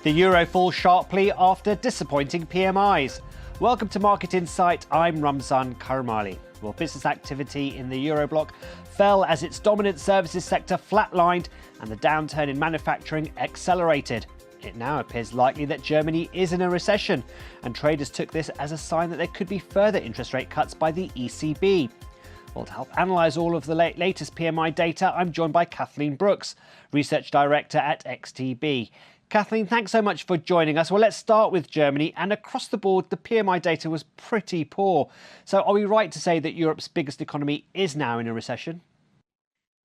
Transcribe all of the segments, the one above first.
The euro falls sharply after disappointing PMIs. Welcome to Market Insight. I'm Ramzan Karamali. Well, business activity in the Eurobloc fell as its dominant services sector flatlined and the downturn in manufacturing accelerated. It now appears likely that Germany is in a recession, and traders took this as a sign that there could be further interest rate cuts by the ECB. Well, to help analyse all of the latest PMI data, I'm joined by Kathleen Brooks, Research Director at XTB. Kathleen, thanks so much for joining us. Well, let's start with Germany. And across the board, the PMI data was pretty poor. So are we right to say that Europe's biggest economy is now in a recession?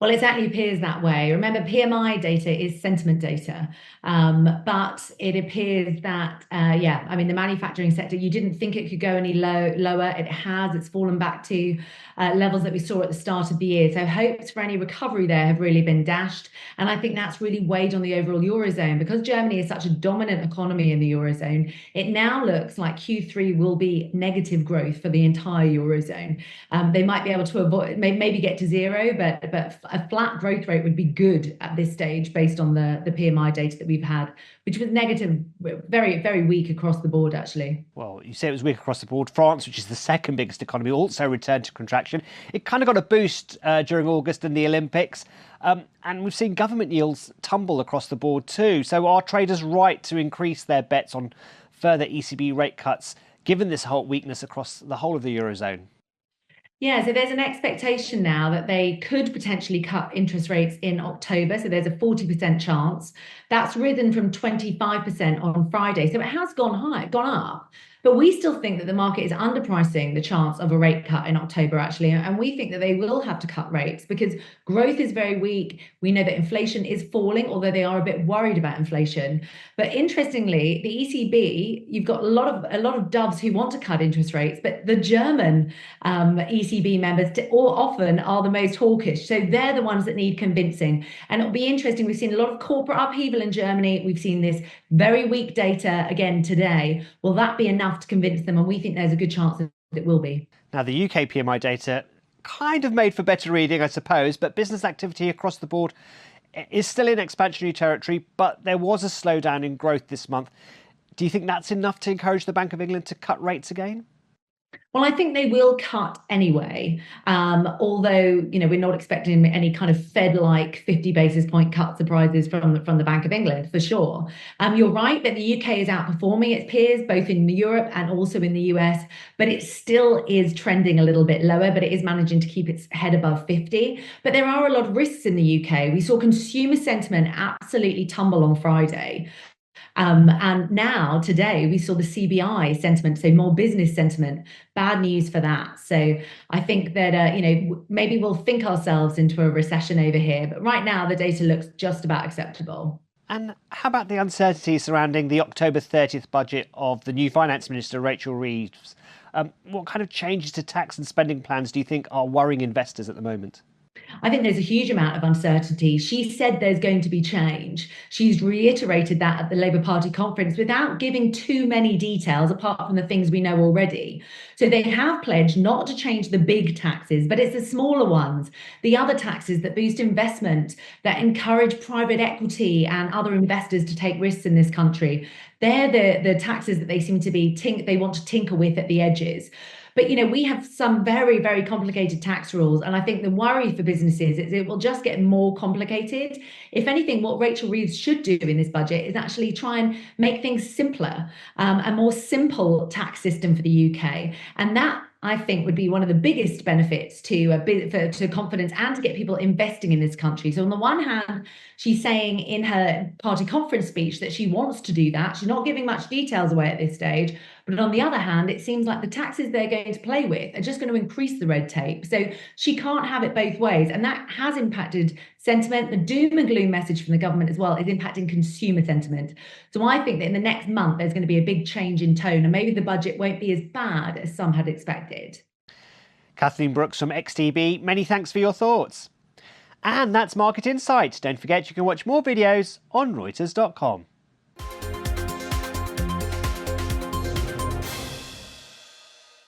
Well, it certainly appears that way. Remember, PMI data is sentiment data, but it appears that, the manufacturing sector, you didn't think it could go any lower. It has. It's fallen back to levels that we saw at the start of the year. So hopes for any recovery there have really been dashed. And I think that's really weighed on the overall Eurozone. Because Germany is such a dominant economy in the Eurozone, it now looks like Q3 will be negative growth for the entire Eurozone. They might be able to avoid, maybe get to zero, but a flat growth rate would be good at this stage based on the PMI data that we've had, which was negative, very, very weak across the board, actually. Well, you say it was weak across the board. France, which is the second biggest economy, also returned to contraction. It kind of got a boost during August in the Olympics. And we've seen government yields tumble across the board too. So are traders right to increase their bets on further ECB rate cuts, given this whole weakness across the whole of the Eurozone? Yeah, so there's an expectation now that they could potentially cut interest rates in October. So there's a 40% chance. That's risen from 25% on Friday. So it has gone up. But we still think that the market is underpricing the chance of a rate cut in October, actually. And we think that they will have to cut rates because growth is very weak. We know that inflation is falling, although they are a bit worried about inflation. But interestingly, the ECB, you've got a lot of doves who want to cut interest rates, but the German ECB members often are the most hawkish. So they're the ones that need convincing. And it'll be interesting. We've seen a lot of corporate upheaval in Germany. We've seen this very weak data again today. Will that be enough to convince them? And we think there's a good chance that it will be. Now, the UK PMI data kind of made for better reading, I suppose, but business activity across the board is still in expansionary territory, but there was a slowdown in growth this month. Do you think that's enough to encourage the Bank of England to cut rates again? Well, I think they will cut anyway, although, we're not expecting any kind of Fed-like 50 basis point cut surprises from the Bank of England, for sure. You're right that the UK is outperforming its peers, both in Europe and also in the US, but it still is trending a little bit lower, but it is managing to keep its head above 50. But there are a lot of risks in the UK. We saw consumer sentiment absolutely tumble on Friday. And now, today, we saw the CBI sentiment, so more business sentiment. Bad news for that. So I think that, maybe we'll think ourselves into a recession over here. But right now, the data looks just about acceptable. And how about the uncertainty surrounding the October 30th budget of the new Finance Minister, Rachel Reeves? What kind of changes to tax and spending plans do you think are worrying investors at the moment? I think there's a huge amount of uncertainty. She said there's going to be change. She's reiterated that at the Labour Party conference without giving too many details apart from the things we know already. So they have pledged not to change the big taxes, but it's the smaller ones, the other taxes that boost investment, that encourage private equity and other investors to take risks in this country. They're the taxes that they seem to be they want to tinker with at the edges. But, we have some very, very complicated tax rules. And I think the worry for businesses is it will just get more complicated. If anything, what Rachel Reeves should do in this budget is actually try and make things simpler, a more simple tax system for the UK. And that, I think, would be one of the biggest benefits to confidence and to get people investing in this country. So on the one hand, she's saying in her party conference speech that she wants to do that. She's not giving much details away at this stage. But on the other hand, it seems like the taxes they're going to play with are just going to increase the red tape. So she can't have it both ways. And that has impacted sentiment. The doom and gloom message from the government as well is impacting consumer sentiment. So I think that in the next month, there's going to be a big change in tone, and maybe the budget won't be as bad as some had expected. Kathleen Brooks from XTB, many thanks for your thoughts. And that's Market Insight. Don't forget you can watch more videos on Reuters.com.